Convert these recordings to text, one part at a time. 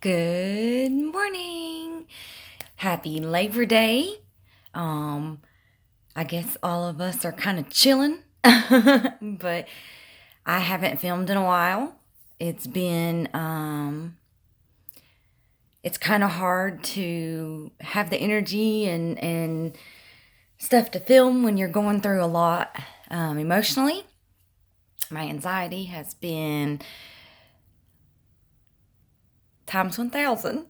Good morning. Happy Labor Day. I guess all of us are kind of chilling, but I haven't filmed in a while. It's been it's kind of hard to have the energy and stuff to film when you're going through a lot emotionally. My anxiety has been times 1,000.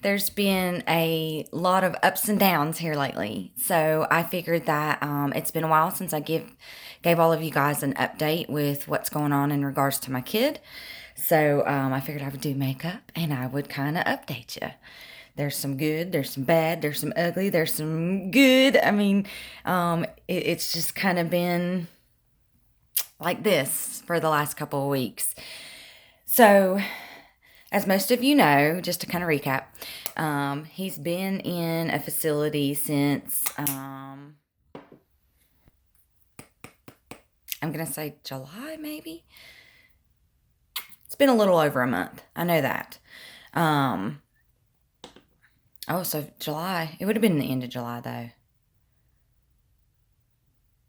There's been a lot of ups and downs here lately. So I figured that it's been a while since I gave all of you guys an update with what's going on in regards to my kid. So I figured I would do makeup and I would kind of update you. There's some good, there's some bad, there's some ugly, there's some good. I mean, it's just kind of been like this for the last couple of weeks. So, as most of you know, just to kind of recap, he's been in a facility since, I'm going to say July, maybe? It's been a little over a month. I know that. So July. It would have been the end of July, though.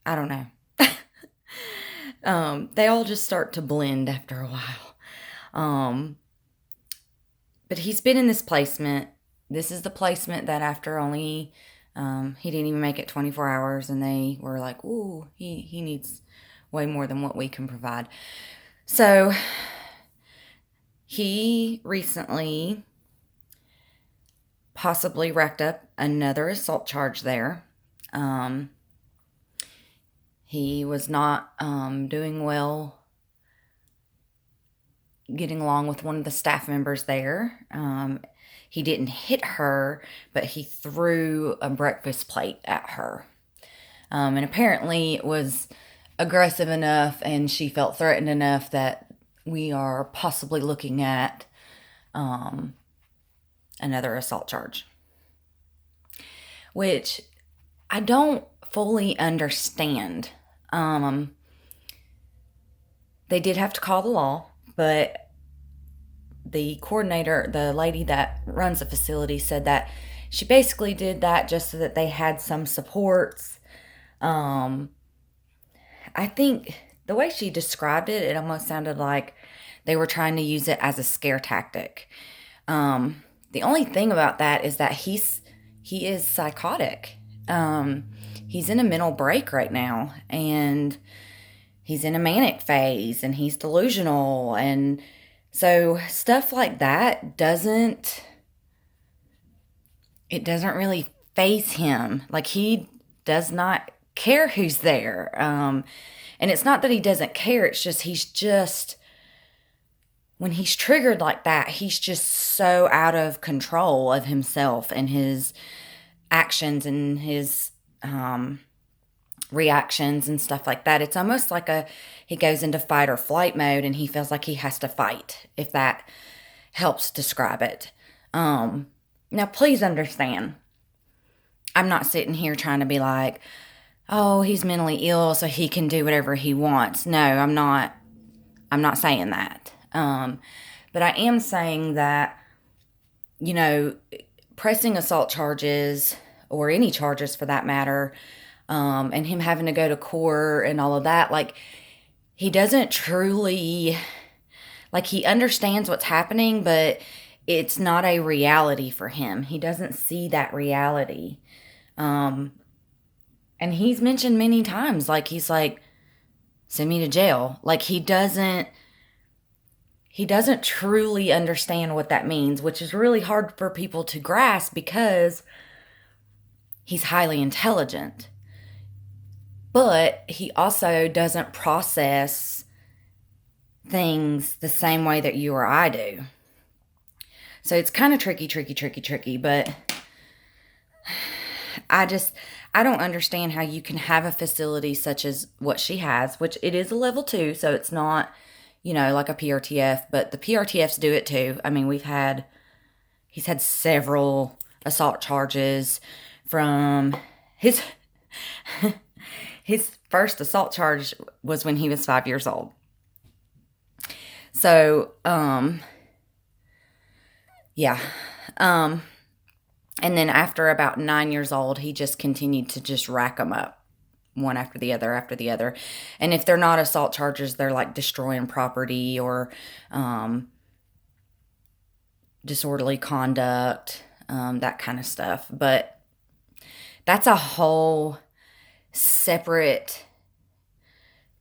I don't know. They all just start to blend after a while. But he's been in this placement. This is the placement that after only, he didn't even make it 24 hours, and they were like, ooh, he needs way more than what we can provide. So he recently possibly racked up another assault charge there. He was not doing well getting along with one of the staff members there. He didn't hit her, but he threw a breakfast plate at her. And apparently it was aggressive enough and she felt threatened enough that we are possibly looking at another assault charge. Which I don't fully understand. They did have to call the law, but the coordinator, the lady that runs the facility, said that she basically did that just so that they had some supports. I think the way she described it, it almost sounded like they were trying to use it as a scare tactic. The only thing about that is that he is psychotic. He's in a mental break right now, and he's in a manic phase, and he's delusional, and so stuff like that doesn't really faze him. Like, he does not care who's there. And it's not that he doesn't care, it's just when he's triggered like that, he's just so out of control of himself and his actions and his reactions and stuff like that. It's almost like he goes into fight or flight mode and he feels like he has to fight, if that helps describe it. Now, please understand, I'm not sitting here trying to be like, oh, he's mentally ill so he can do whatever he wants. No, I'm not saying that. But I am saying that, pressing assault charges, or any charges for that matter, and him having to go to court and all of that, like, he doesn't truly, like, he understands what's happening, but it's not a reality for him. He doesn't see that reality. And he's mentioned many times, like, he's like, send me to jail. Like, he doesn't truly understand what that means, which is really hard for people to grasp because he's highly intelligent. But he also doesn't process things the same way that you or I do. So it's kind of tricky, but I don't understand how you can have a facility such as what she has, which it is a level 2, so it's not, like a PRTF, but the PRTFs do it too. I mean, he's had several assault charges from his first assault charge was when he was 5 years old. So, Yeah. Um, and then after about 9 years old, he just continued to just rack them up, one after the other after the other. And if they're not assault charges, they're like destroying property or disorderly conduct, that kind of stuff. But that's a whole separate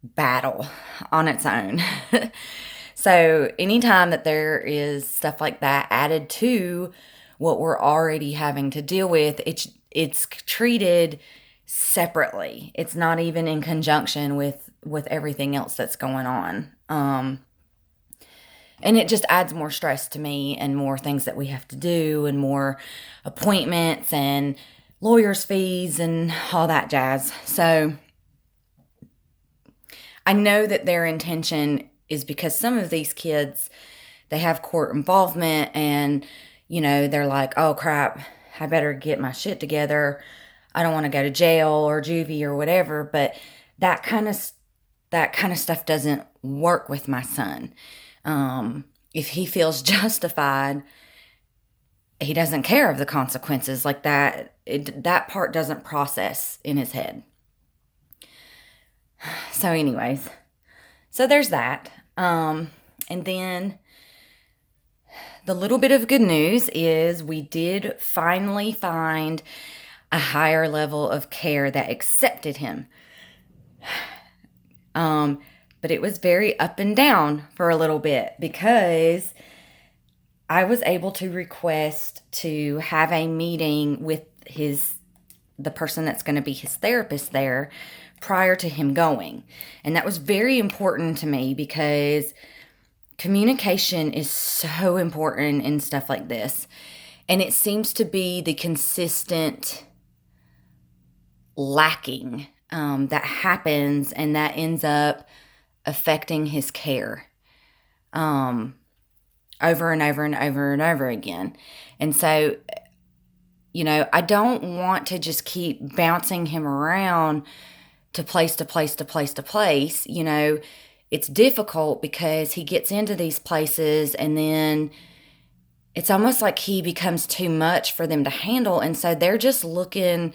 battle on its own. So anytime that there is stuff like that added to what we're already having to deal with, it's treated separately. It's not even in conjunction with everything else that's going on. And it just adds more stress to me and more things that we have to do and more appointments and lawyers' fees and all that jazz. So I know that their intention is because some of these kids, they have court involvement and, they're like, oh crap, I better get my shit together. I don't want to go to jail or juvie or whatever. But that kind of stuff doesn't work with my son. If he feels justified, he doesn't care of the consequences like that. That part doesn't process in his head. So anyways, so there's that. And then the little bit of good news is we did finally find a higher level of care that accepted him. But it was very up and down for a little bit because I was able to request to have a meeting with the person that's going to be his therapist there prior to him going. And that was very important to me because communication is so important in stuff like this. And it seems to be the consistent lacking that happens, and that ends up affecting his care over and over and over and over again. And so, I don't want to just keep bouncing him around to place to place to place to place. It's difficult because he gets into these places and then it's almost like he becomes too much for them to handle. And so they're just looking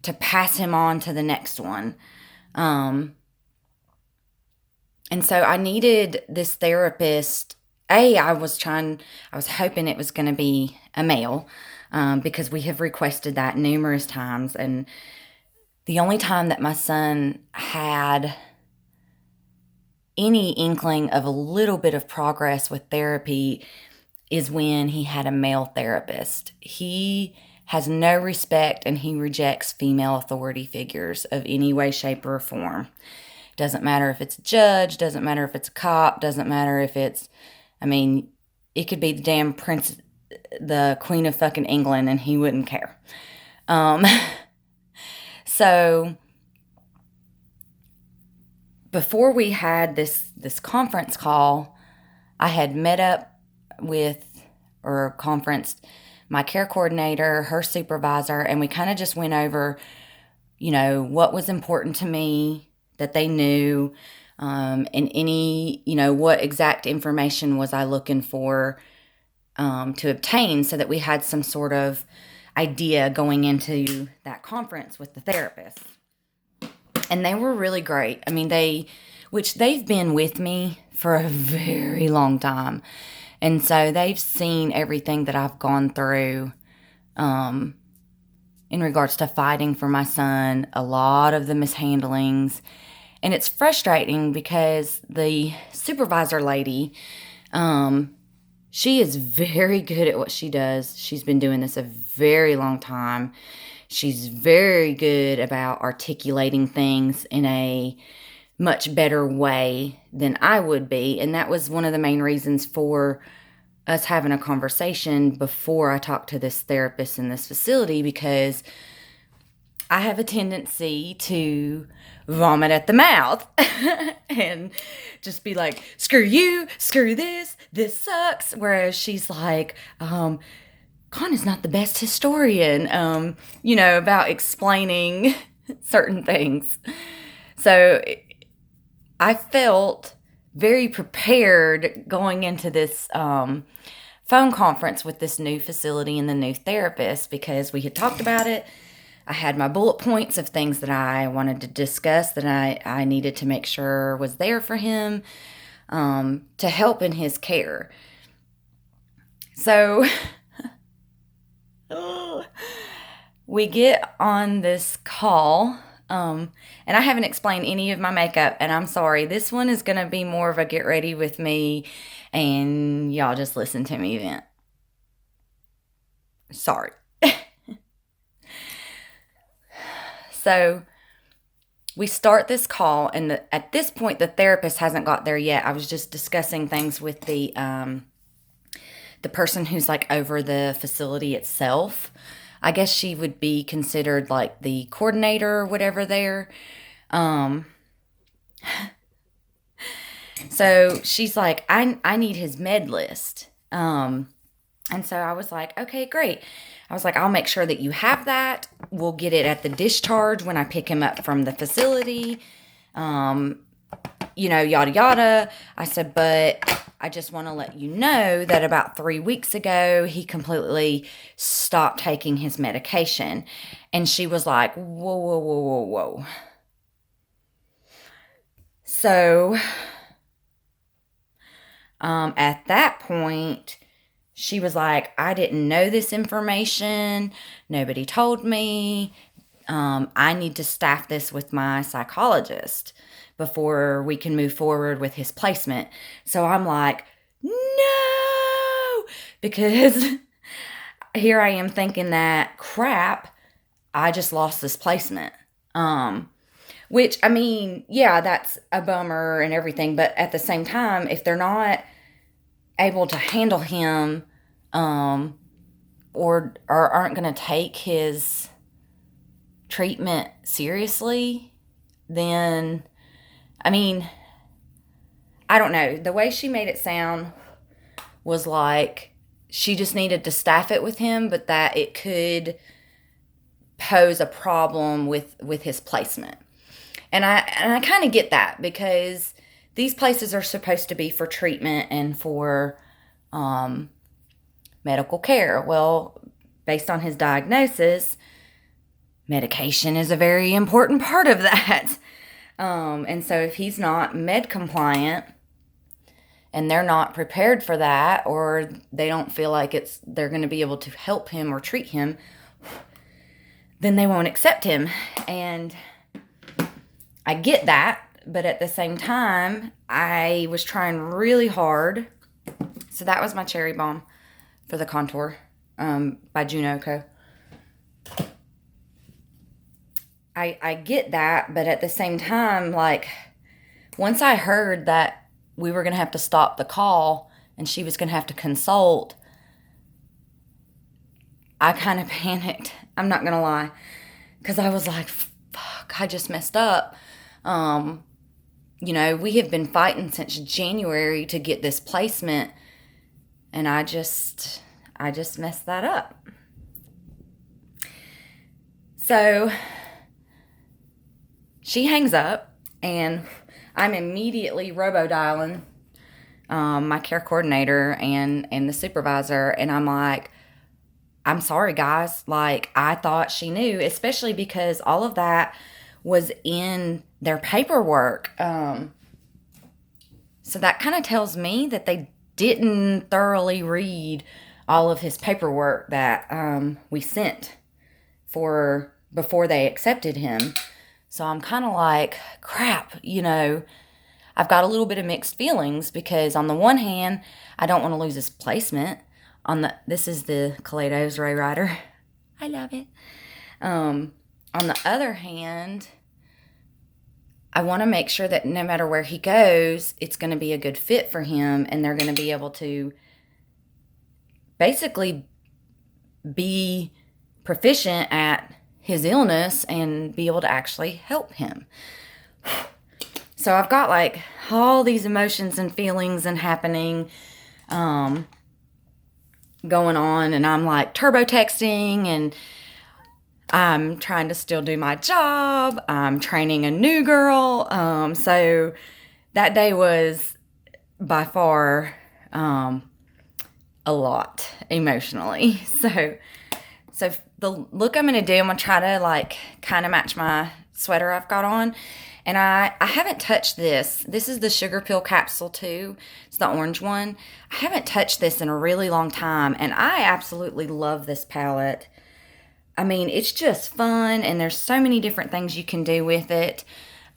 to pass him on to the next one. And so I needed this therapist. I was hoping it was going to be a male, because we have requested that numerous times. And the only time that my son had any inkling of a little bit of progress with therapy is when he had a male therapist. He has no respect and he rejects female authority figures of any way, shape, or form. Doesn't matter if it's a judge, doesn't matter if it's a cop, doesn't matter if it could be the damn prince, the queen of fucking England, and he wouldn't care. So before we had this conference call, I had met up with or conferenced my care coordinator, her supervisor, and we kind of just went over, what was important to me that they knew, and any, what exact information was I looking for to obtain so that we had some sort of idea going into that conference with the therapist. And they were really great. They've been with me for a very long time. And so they've seen everything that I've gone through in regards to fighting for my son, a lot of the mishandlings. And it's frustrating because the supervisor lady, she is very good at what she does. She's been doing this a very long time. She's very good about articulating things in a much better way than I would be. And that was one of the main reasons for us having a conversation before I talked to this therapist in this facility, because I have a tendency to vomit at the mouth and just be like, screw you, screw this sucks. Whereas she's like, Connor's not the best historian, about explaining certain things. So I felt very prepared going into this phone conference with this new facility and the new therapist because we had talked about it. I had my bullet points of things that I wanted to discuss that I needed to make sure was there for him to help in his care. So we get on this call, and I haven't explained any of my makeup, and I'm sorry. This one is going to be more of a get ready with me, and y'all just listen to me vent. Sorry. So we start this call, and at this point, the therapist hasn't got there yet. I was just discussing things with the person who's like over the facility itself. I guess she would be considered like the coordinator or whatever there. So she's like, I need his med list. And so I was like, okay, great. I was like, I'll make sure that you have that. We'll get it at the discharge when I pick him up from the facility. Yada, yada. I said, but I just want to let you know that about 3 weeks ago, he completely stopped taking his medication. And she was like, whoa, whoa, whoa, whoa, whoa. So, at that point, she was like, I didn't know this information. Nobody told me. I need to staff this with my psychologist before we can move forward with his placement. So I'm like, no, because here I am thinking that crap, I just lost this placement. Which, I mean, yeah, that's a bummer and everything. But at the same time, if they're not able to handle him, or aren't going to take his treatment seriously, then, I mean, I don't know. The way she made it sound was like she just needed to staff it with him, but that it could pose a problem with his placement. And I kind of get that, because these places are supposed to be for treatment and for medical care. Well, based on his diagnosis, medication is a very important part of that. And so if he's not med compliant and they're not prepared for that, or they don't feel like they're going to be able to help him or treat him, then they won't accept him. And I get that, but at the same time, I was trying really hard. So that was my cherry bomb for the contour by Juno Co. I get that, but at the same time, like, once I heard that we were going to have to stop the call and she was going to have to consult, I kind of panicked. I'm not going to lie. Because I was like, fuck, I just messed up. We have been fighting since January to get this placement, and I just messed that up. So she hangs up, and I'm immediately robo-dialing my care coordinator and the supervisor, and I'm like, I'm sorry, guys. Like, I thought she knew, especially because all of that was in their paperwork. So that kind of tells me that they didn't thoroughly read all of his paperwork that we sent for before they accepted him. So I'm kind of like, crap, I've got a little bit of mixed feelings, because on the one hand, I don't want to lose his placement. This is the Kaleidos Ray Rider. I love it. On the other hand, I want to make sure that no matter where he goes, it's going to be a good fit for him, and they're going to be able to basically be proficient at his illness and be able to actually help him. So I've got like all these emotions and feelings and happening going on, and I'm like turbo texting, and I'm trying to still do my job. I'm training a new girl. So that day was by far a lot emotionally. So the look I'm going to do, I'm going to try to like kind of match my sweater I've got on. And I haven't touched this. This is the Sugarpill Capsule 2. It's the orange one. I haven't touched this in a really long time, and I absolutely love this palette. I mean, it's just fun, and there's so many different things you can do with it.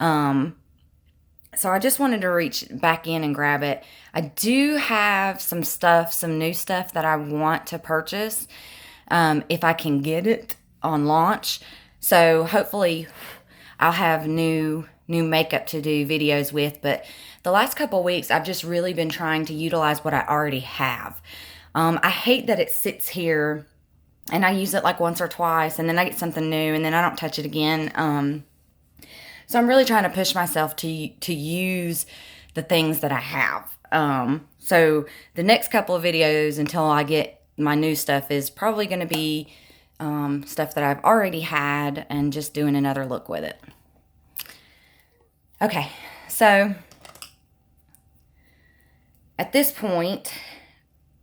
So I just wanted to reach back in and grab it. I do have some stuff, some new stuff that I want to purchase if I can get it on launch. So hopefully I'll have new makeup to do videos with. But the last couple of weeks, I've just really been trying to utilize what I already have. I hate that it sits here and I use it like once or twice, and then I get something new, and then I don't touch it again. So I'm really trying to push myself to use the things that I have. So the next couple of videos until I get my new stuff is probably going to be stuff that I've already had and just doing another look with it. Okay, so at this point,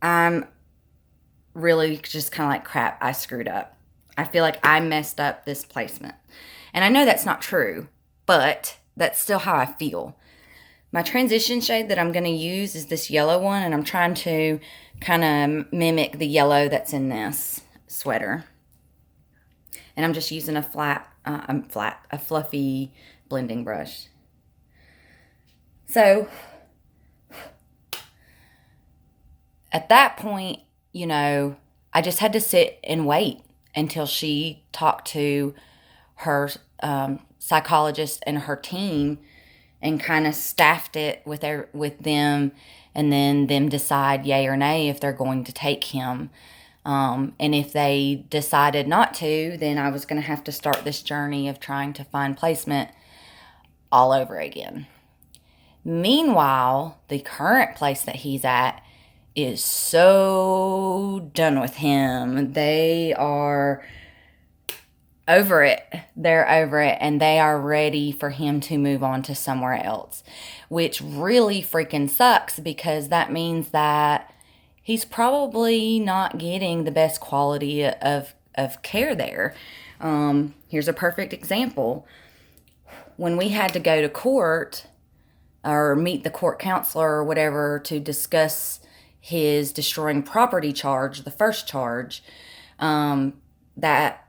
I'm really just kind of like, crap, I screwed up. I feel like I messed up this placement. And I know that's not true, but that's still how I feel. My transition shade that I'm going to use is this yellow one, and I'm trying to kind of mimic the yellow that's in this sweater. And I'm just using a fluffy blending brush. So at that point, you know, I just had to sit and wait until she talked to her psychologist and her team and kind of staffed it with them, and then them decide yay or nay if they're going to take him. And if they decided not to, then I was going to have to start this journey of trying to find placement all over again. Meanwhile, the current place that he's at is so done with him. They are over it. They're over it, and they are ready for him to move on to somewhere else, which really freaking sucks, because that means that he's probably not getting the best quality of care there. Here's a perfect example. When we had to go to court or meet the court counselor or whatever to discuss his destroying property charge, the first charge, that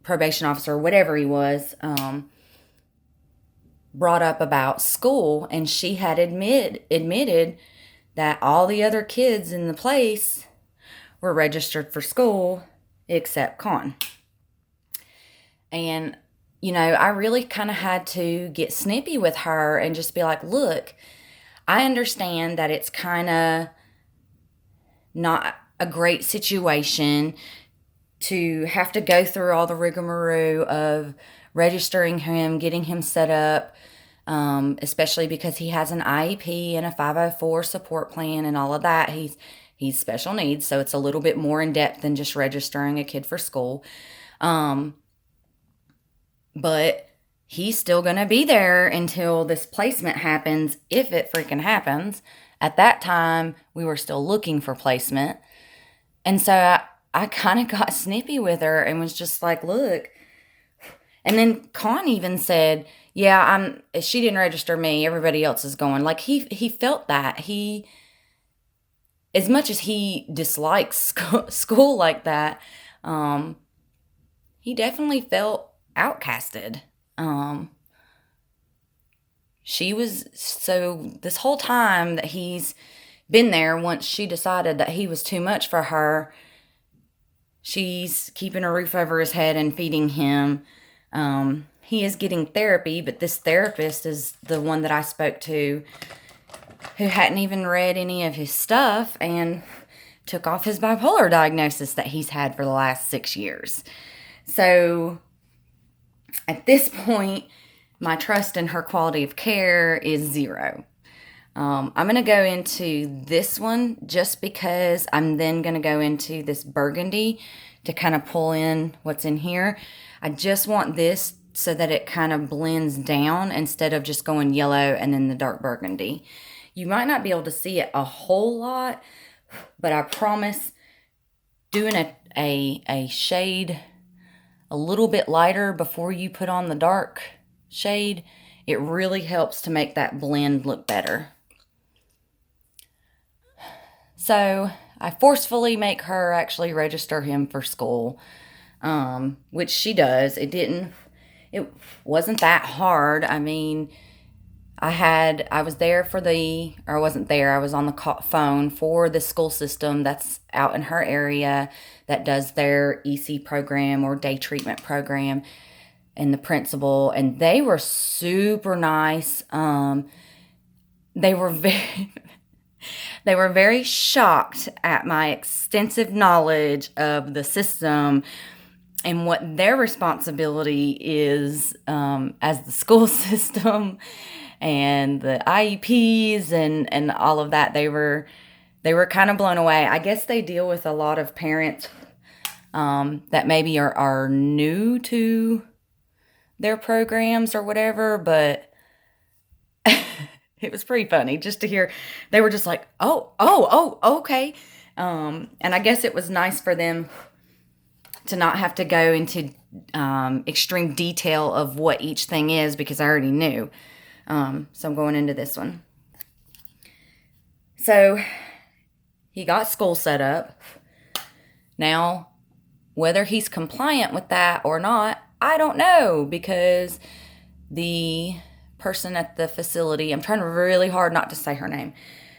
probation officer, whatever he was, brought up about school, and she had admitted that all the other kids in the place were registered for school except Con. And, you know, I really kind of had to get snippy with her and just be like, look, I understand that it's kind of not a great situation to have to go through all the rigmarole of registering him, getting him set up, especially because he has an IEP and a 504 support plan and all of that. He's special needs, so it's a little bit more in depth than just registering a kid for school. But he's still going to be there until this placement happens, if it freaking happens. At that time, we were still looking for placement. And so I kind of got snippy with her and was just like, look. And then Con even said, yeah, she didn't register me. Everybody else is going. Like, he felt that. He, as much as he dislikes school like that, he definitely felt outcasted. She was, so this whole time that he's been there, once she decided that he was too much for her, she's keeping a roof over his head and feeding him. He is getting therapy, but this therapist is the one that I spoke to who hadn't even read any of his stuff and took off his bipolar diagnosis that he's had for the last 6 years. So at this point, my trust in her quality of care is zero. I'm going to go into this one just because I'm then going to go into this burgundy to kind of pull in what's in here. I just want this so that it kind of blends down instead of just going yellow and then the dark burgundy. You might not be able to see it a whole lot, but I promise doing a shade a little bit lighter before you put on the dark shade, it really helps to make that blend look better. So I forcefully make her actually register him for school, which she does. It wasn't that hard. I mean, I was there I wasn't there, I was on the phone for the school system that's out in her area that does their EC program or day treatment program, and the principal, and they were super nice. They were very, they were very shocked at my extensive knowledge of the system and what their responsibility is as the school system and the IEPs and all of that. They were kind of blown away. I guess they deal with a lot of parents that maybe are new to their programs or whatever, but it was pretty funny just to hear. They were just like, oh, okay. And I guess it was nice for them to not have to go into extreme detail of what each thing is, because I already knew. So I'm going into this one. So he got school set up. Now, whether he's compliant with that or not, I don't know, because the person at the facility, I'm trying really hard not to say her name,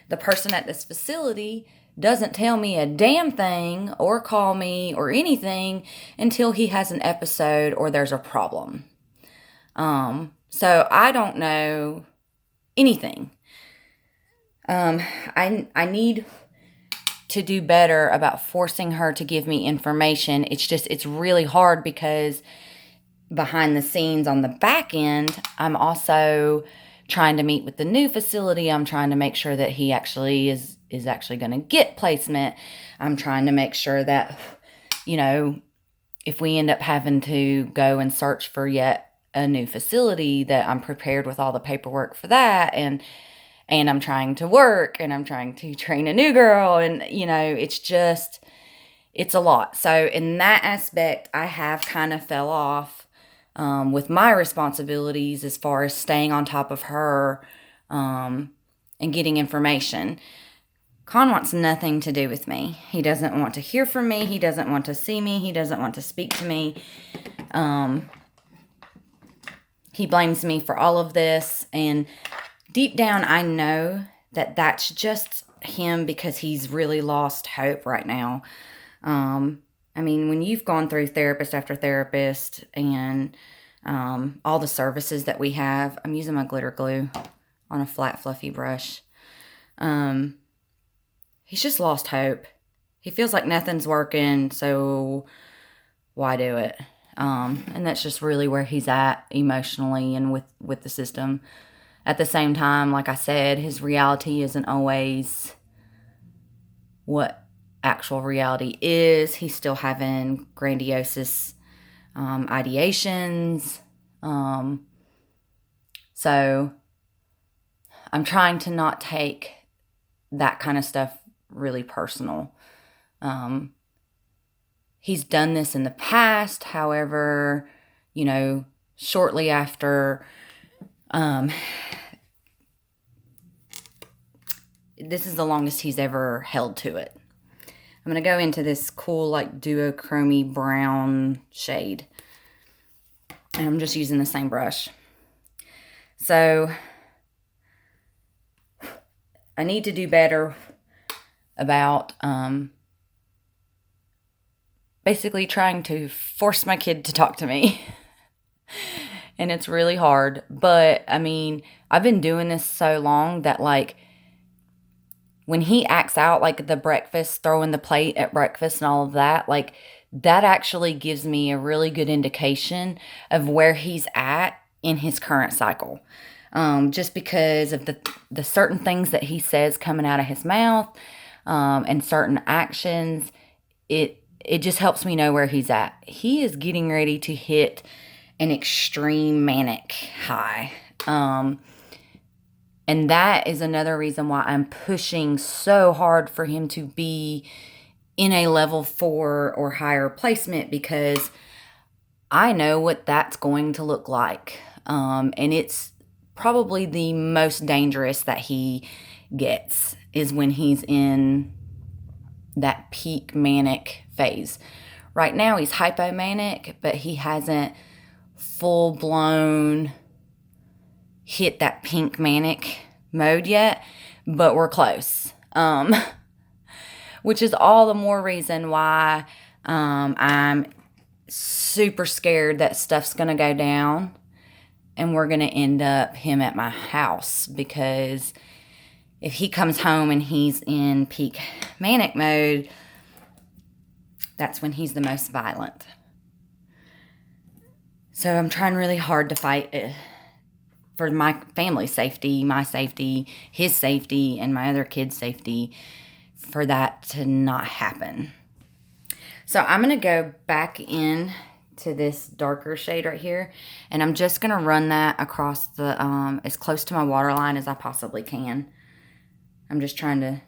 the person at this facility doesn't tell me a damn thing or call me or anything until he has an episode or there's a problem. So I don't know anything. I need to do better about forcing her to give me information. It's really hard because behind the scenes on the back end, I'm also trying to meet with the new facility. I'm trying to make sure that he actually is actually going to get placement. I'm trying to make sure that, if we end up having to go and search for yet a new facility, that I'm prepared with all the paperwork for that. And I'm trying to work, and I'm trying to train a new girl. And, it's a lot. So in that aspect, I have kind of fell off with my responsibilities as far as staying on top of her and getting information. Con wants nothing to do with me. He doesn't want to hear from me. He doesn't want to see me. He doesn't want to speak to me. He blames me for all of this. And deep down, I know that that's just him because he's really lost hope right now. When you've gone through therapist after therapist and all the services that we have, I'm using my glitter glue on a flat, fluffy brush. He's just lost hope. He feels like nothing's working, so why do it? And that's just really where he's at emotionally and with the system. At the same time, like I said, his reality isn't always what actual reality is. He's still having grandiose ideations. So I'm trying to not take that kind of stuff really personal. He's done this in the past. However, shortly after, this is the longest he's ever held to it. I'm going to go into this cool, duochrome brown shade. And I'm just using the same brush. So I need to do better about basically trying to force my kid to talk to me. And it's really hard. But, I've been doing this so long that, when he acts out, the breakfast, throwing the plate at breakfast and all of that, that actually gives me a really good indication of where he's at in his current cycle. Just because of the certain things that he says coming out of his mouth and certain actions, it just helps me know where he's at. He is getting ready to hit an extreme manic high. And that is another reason why I'm pushing so hard for him to be in a level 4 or higher placement, because I know what that's going to look like. And it's probably the most dangerous that he gets is when he's in that peak manic phase. Right now he's hypomanic, but he hasn't full blown hit that pink manic mode yet, but we're close. Which is all the more reason why I'm super scared that stuff's going to go down and we're going to end up him at my house, because if he comes home and he's in peak manic mode, that's when he's the most violent. So I'm trying really hard to fight for my family's safety, my safety, his safety, and my other kids' safety, for that to not happen. So I'm going to go back in to this darker shade right here, and I'm just going to run that across the as close to my waterline as I possibly can. I'm just trying to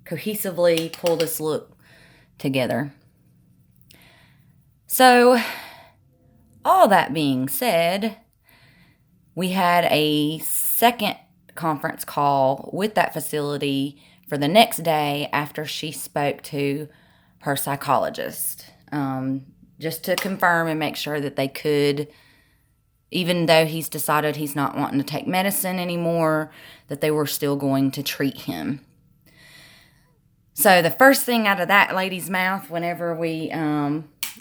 cohesively pull this look together. So, all that being said, we had a second conference call with that facility for the next day after she spoke to her psychologist, just to confirm and make sure that they could, even though he's decided he's not wanting to take medicine anymore, that they were still going to treat him. So the first thing out of that lady's mouth whenever we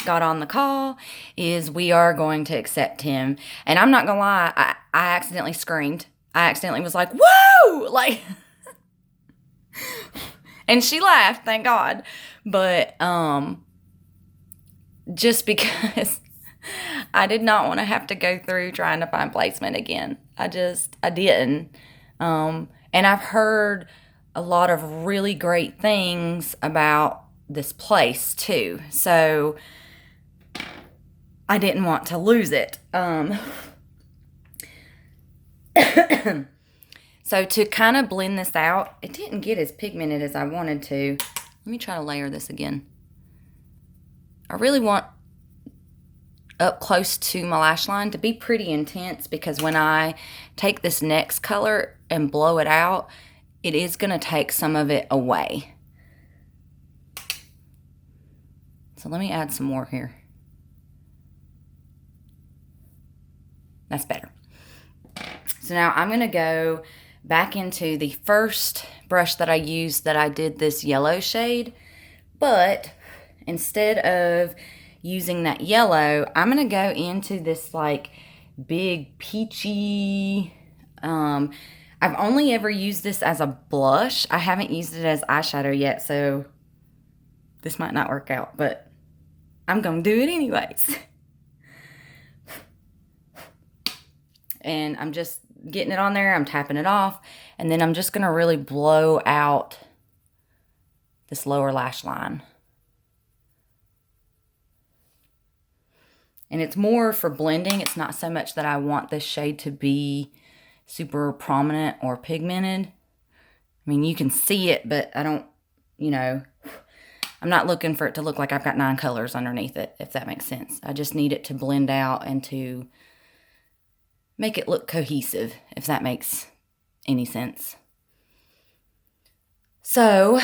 got on the call is, we are going to accept him. And I'm not going to lie, I accidentally screamed. I accidentally was like, whoa! Like, and she laughed, thank God. But just because I did not want to have to go through trying to find placement again. I didn't. And I've heard a lot of really great things about this place too. So I didn't want to lose it. So to kind of blend this out, it didn't get as pigmented as I wanted to. Let me try to layer this again. I really want up close to my lash line to be pretty intense, because when I take this next color and blow it out, it is going to take some of it away. So let me add some more here. That's better. So now I'm going to go back into the first brush that I used that I did this yellow shade, but instead of using that yellow, I'm going to go into this like big peachy, I've only ever used this as a blush. I haven't used it as eyeshadow yet, so this might not work out, but I'm going to do it anyways. And I'm just getting it on there, I'm tapping it off, and then I'm just going to really blow out this lower lash line. And it's more for blending. It's not so much that I want this shade to be super prominent or pigmented. I mean, you can see it, but I don't, I'm not looking for it to look like I've got 9 colors underneath it, if that makes sense. I just need it to blend out and to make it look cohesive, if that makes any sense. So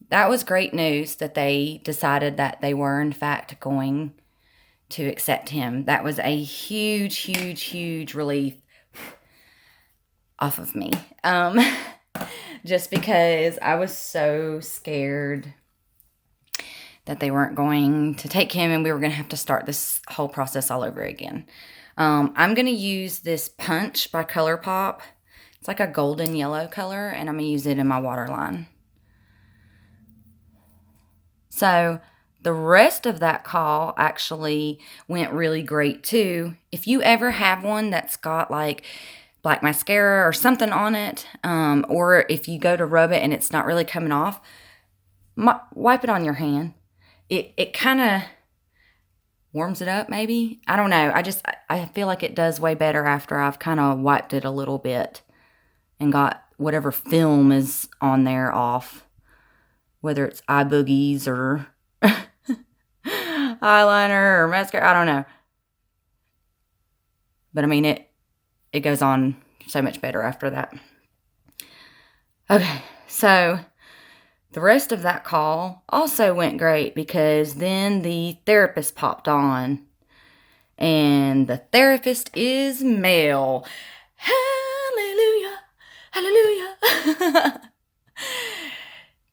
that was great news that they decided that they were in fact going to accept him. That was a huge, huge, huge relief off of me. Just because I was so scared that they weren't going to take him and we were going to have to start this whole process all over again. I'm going to use this Punch by ColourPop. It's like a golden yellow color, and I'm going to use it in my waterline. So the rest of that call actually went really great too. If you ever have one that's got like black mascara or something on it, or if you go to rub it and it's not really coming off, wipe it on your hand. It kind of warms it up maybe. I don't know. I feel like it does way better after I've kind of wiped it a little bit and got whatever film is on there off. Whether it's eye boogies or eyeliner or mascara, I don't know. But I mean, it goes on so much better after that. Okay, so the rest of that call also went great because then the therapist popped on. And the therapist is male. Hallelujah, hallelujah.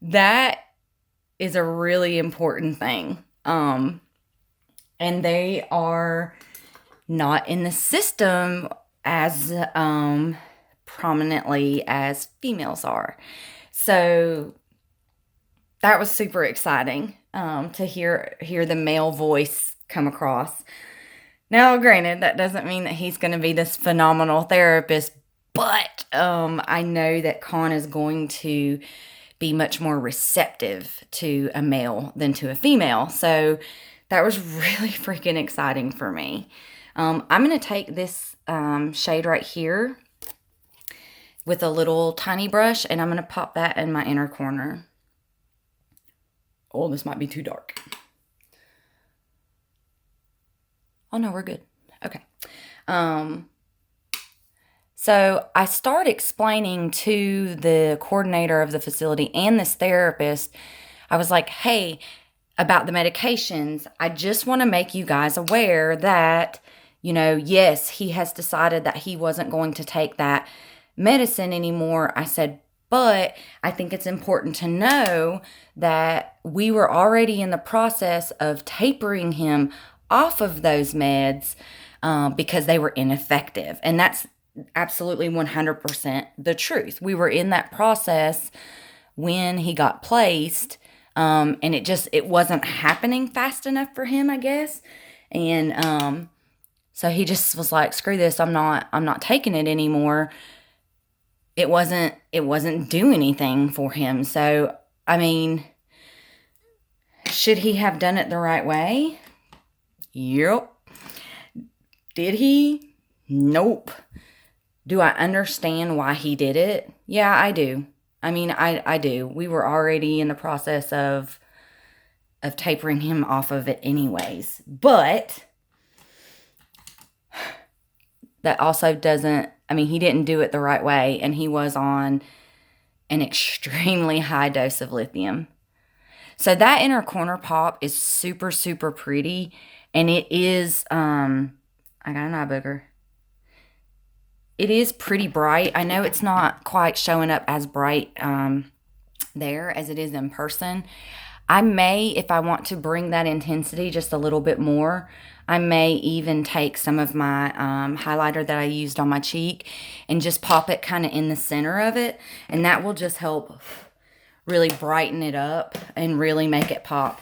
That is a really important thing. And they are not in the system as prominently as females are. So that was super exciting to hear the male voice come across. Now, granted, that doesn't mean that he's going to be this phenomenal therapist, but I know that Con is going to be much more receptive to a male than to a female. So that was really freaking exciting for me. I'm going to take this shade right here with a little tiny brush, and I'm going to pop that in my inner corner. Oh, this might be too dark. Oh, no, we're good. Okay. So I start explaining to the coordinator of the facility and this therapist, I was like, hey, about the medications, I just want to make you guys aware that, yes, he has decided that he wasn't going to take that medicine anymore. I said, but I think it's important to know that we were already in the process of tapering him off of those meds because they were ineffective. And that's absolutely 100% the truth. We were in that process when he got placed, and it wasn't happening fast enough for him, I guess. And so he just was like, screw this, I'm not taking it anymore. It wasn't doing anything for him. So, I mean, should he have done it the right way? Yep. Did he? Nope. Do I understand why he did it? Yeah, I do. I mean, I do. We were already in the process of tapering him off of it anyways. But that also doesn't, I mean, he didn't do it the right way, and he was on an extremely high dose of lithium. So that inner corner pop is super, super pretty. And it is, I got an eye booger. It is pretty bright. I know it's not quite showing up as bright there as it is in person. I may, if I want to bring that intensity just a little bit more, I may even take some of my highlighter that I used on my cheek and just pop it kind of in the center of it. And that will just help really brighten it up and really make it pop.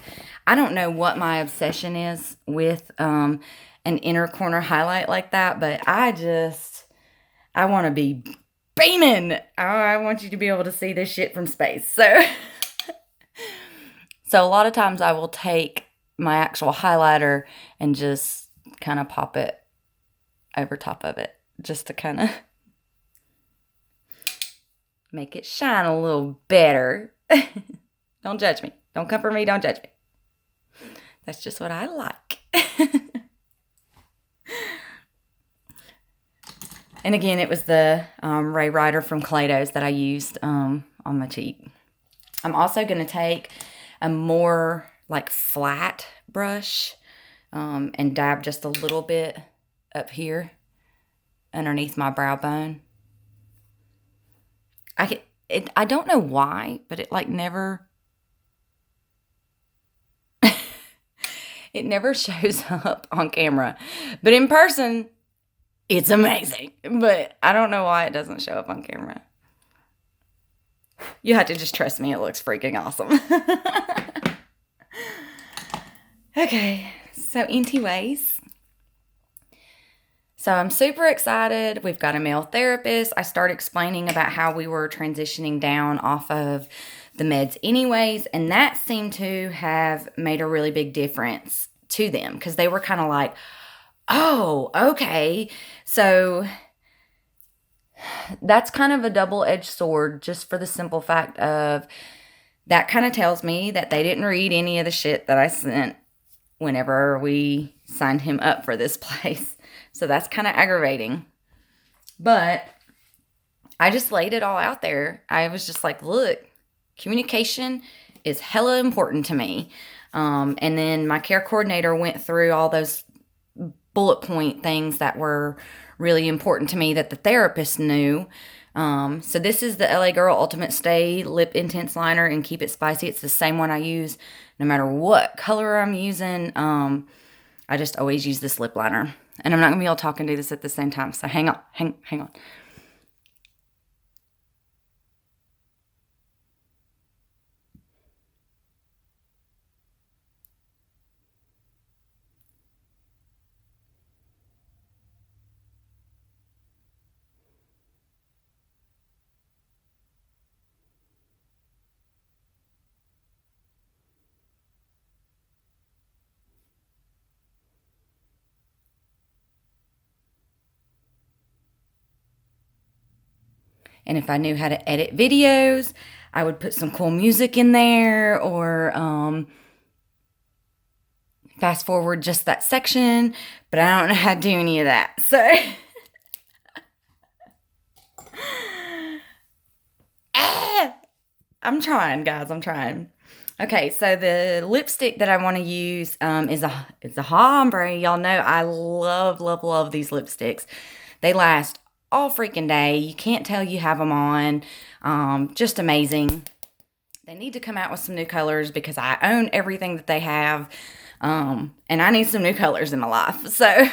I don't know what my obsession is with an inner corner highlight like that, but I want to be beaming. I want you to be able to see this shit from space. So a lot of times I will take my actual highlighter and just kind of pop it over top of it just to kind of make it shine a little better. Don't judge me. Don't come for me. Don't judge me. That's just what I like. And again, it was the Ray Ryder from Claytos that I used on my cheek. I'm also going to take a more like flat brush and dab just a little bit up here underneath my brow bone. I don't know why, but it like never... It never shows up on camera. But in person, it's amazing. But I don't know why it doesn't show up on camera. You have to just trust me. It looks freaking awesome. Okay. So anyways. So I'm super excited. We've got a male therapist. I started explaining about how we were transitioning down off of the meds anyways, and that seemed to have made a really big difference to them because they were kind of like, oh, okay. So that's kind of a double-edged sword, just for the simple fact of that kind of tells me that they didn't read any of the shit that I sent whenever we signed him up for this place. So that's kind of aggravating. But I just laid it all out there. I was just like, look, communication is hella important to me. And then my care coordinator went through all those bullet point things that were really important to me that the therapist knew. So this is the LA Girl Ultimate Stay Lip Intense Liner and Keep It Spicy. It's the same one I use no matter what color I'm using. I just always use this lip liner. And I'm not going to be able to talk and do this at the same time. So hang on. Hang on. And if I knew how to edit videos, I would put some cool music in there or fast forward just that section. But I don't know how to do any of that. So I'm trying, guys. I'm trying. Okay, so the lipstick that I want to use is a ombre. Y'all know I love these lipsticks. They last all freaking day. You can't tell you have them on. Just amazing. They need to come out with some new colors because I own everything that they have. And I need some new colors in my life. So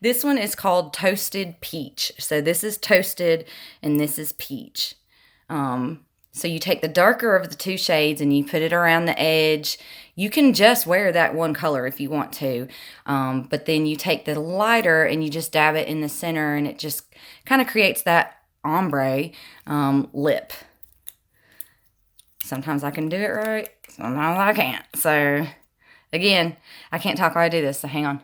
this one is called Toasted Peach. So this is toasted and this is peach. So you take the darker of the two shades and you put it around the edge. You can just wear that one color if you want to. But then you take the lighter and you just dab it in the center and it just kind of creates that ombre lip. Sometimes I can do it right. Sometimes I can't. So again, I can't talk while I do this. So hang on.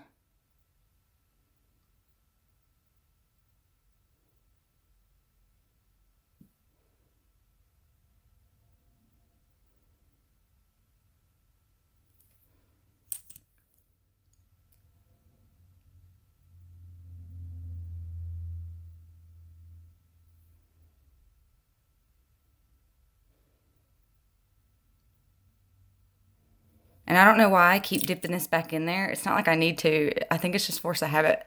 And I don't know why I keep dipping this back in there. It's not like I need to. I think it's just force of habit.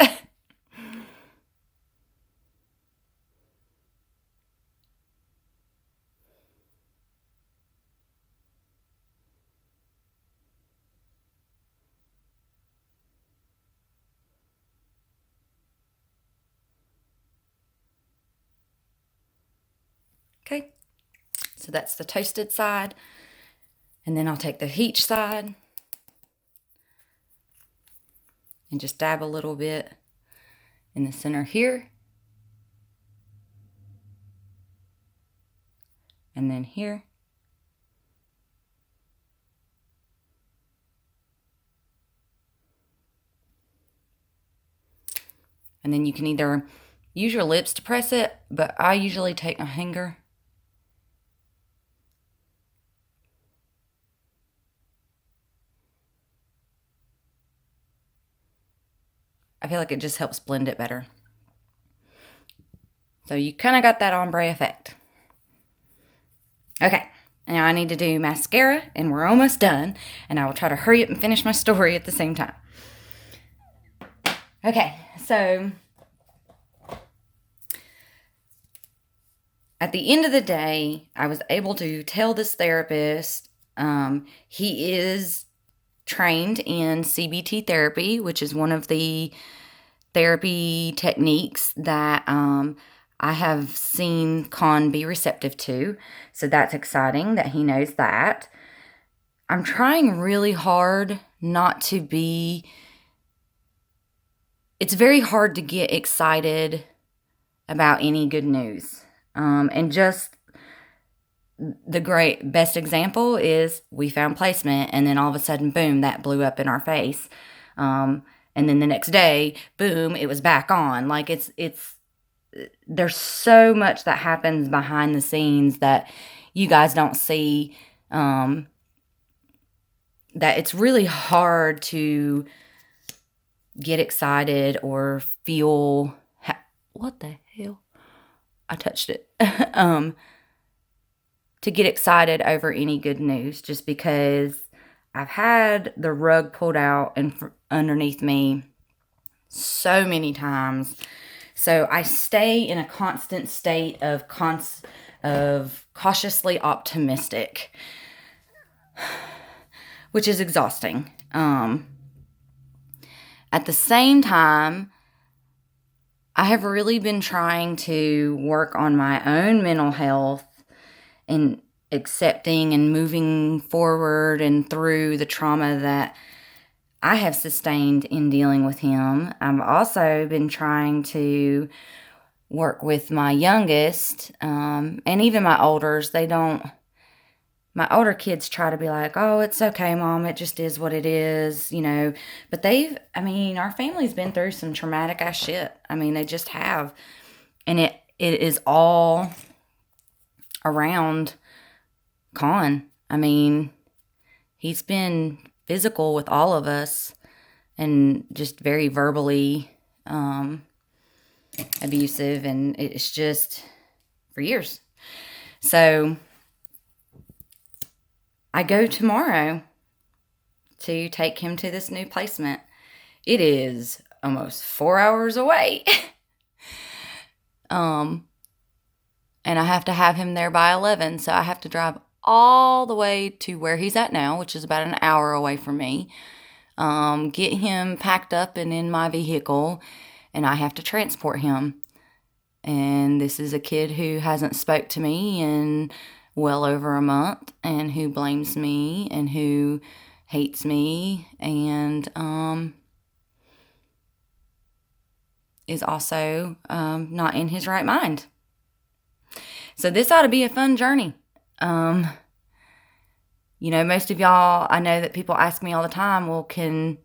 Okay, so that's the toasted side. And then I'll take the peach side and just dab a little bit in the center here. And then here. And then you can either use your lips to press it, but I usually take my finger. I feel like it just helps blend it better. So you kind of got that ombre effect. Okay, now I need to do mascara, and we're almost done. And I will try to hurry up and finish my story at the same time. Okay, so at the end of the day, I was able to tell this therapist, he is trained in CBT therapy, which is one of the therapy techniques that I have seen Con be receptive to. So that's exciting that he knows that. I'm trying really hard not to be... It's very hard to get excited about any good news. And just the best example is we found placement, and then all of a sudden, boom, that blew up in our face. And then the next day, boom, it was back on. Like there's so much that happens behind the scenes that you guys don't see, that it's really hard to get excited or feel, what the hell? I touched it. To get excited over any good news, just because I've had the rug pulled out and underneath me so many times. So I stay in a constant state of cautiously optimistic, which is exhausting. At the same time, I have really been trying to work on my own mental health and accepting and moving forward and through the trauma that I have sustained in dealing with him. I've also been trying to work with my youngest, and even my olders. My older kids try to be like, oh, it's okay, Mom, it just is what it is, But our family's been through some traumatic ass shit. They just have. And it is all around Con. He's been physical with all of us and just very verbally abusive, and it's just for years. So I go tomorrow to take him to this new placement. It is almost 4 hours away. And I have to have him there by 11, so I have to drive all the way to where he's at now, which is about an hour away from me, get him packed up and in my vehicle, and I have to transport him. And this is a kid who hasn't spoke to me in well over a month, and who blames me, and who hates me, and is also not in his right mind. So this ought to be a fun journey. Most of y'all, I know that people ask me all the time, well, can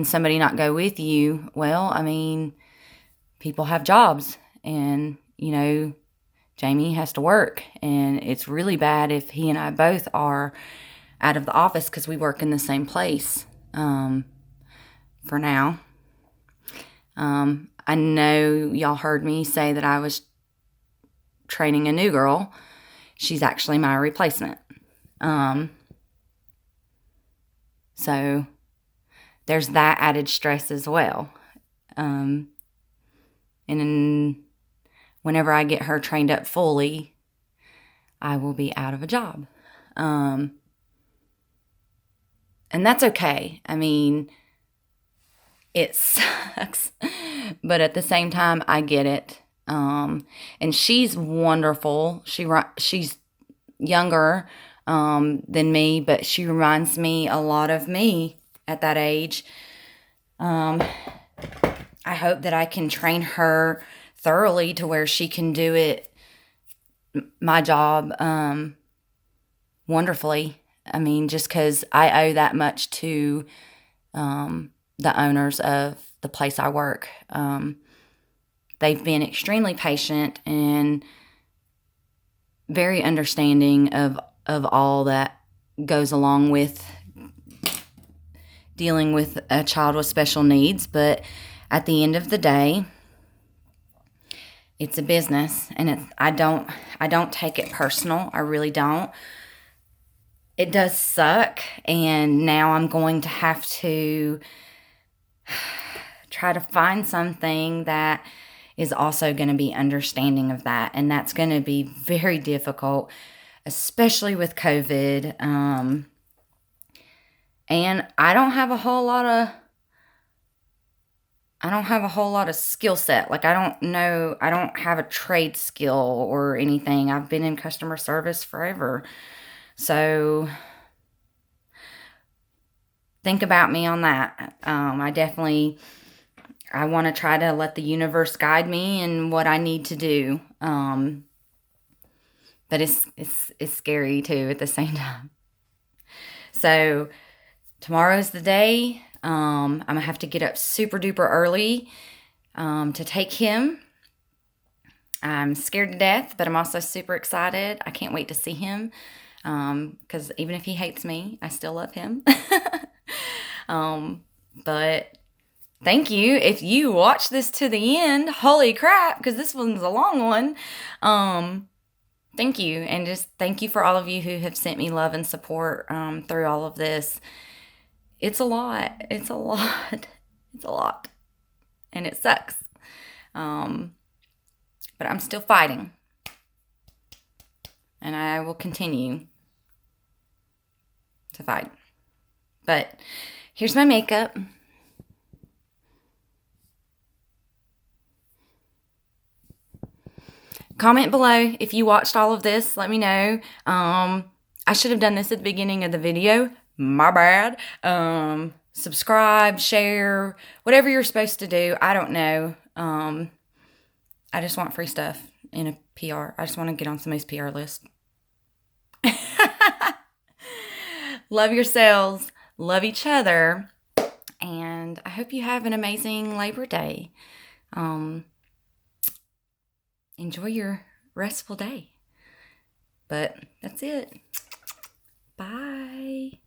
somebody not go with you? Well, people have jobs, and, Jamie has to work, and it's really bad if he and I both are out of the office because we work in the same place, for now. I know y'all heard me say that I was training a new girl. She's actually my replacement. So there's that added stress as well. And then whenever I get her trained up fully, I will be out of a job. And that's okay. It sucks, but at the same time, I get it. And she's wonderful. She's younger than me, but she reminds me a lot of me at that age. I hope that I can train her thoroughly to where she can do it, my job, wonderfully. Just because I owe that much to the owners of the place I work. They've been extremely patient and very understanding of all that goes along with dealing with a child with special needs. But at the end of the day, it's a business, and I don't take it personal. I really don't. It does suck, and now I'm going to have to try to find something that is also going to be understanding of that, and that's going to be very difficult, especially with COVID. And I don't have a whole lot of skill set. Like, I don't have a trade skill or anything. I've been in customer service forever. So think about me on that. I want to try to let the universe guide me in what I need to do. but it's scary too at the same time. So tomorrow's the day. I'm gonna have to get up super duper early to take him. I'm scared to death, but I'm also super excited. I can't wait to see him because even if he hates me, I still love him. But thank you. If you watch this to the end, holy crap, because this one's a long one. Thank you. And just thank you for all of you who have sent me love and support through all of this. It's a lot. It's a lot. It's a lot. And it sucks. But I'm still fighting. And I will continue to fight. But here's my makeup. Comment below if you watched all of this. Let me know. I should have done this at the beginning of the video. My bad. Subscribe, share, whatever you're supposed to do. I don't know. I just want free stuff in a PR. I just want to get on somebody's PR list. Love yourselves. Love each other. And I hope you have an amazing Labor Day. Enjoy your restful day. But that's it. Bye.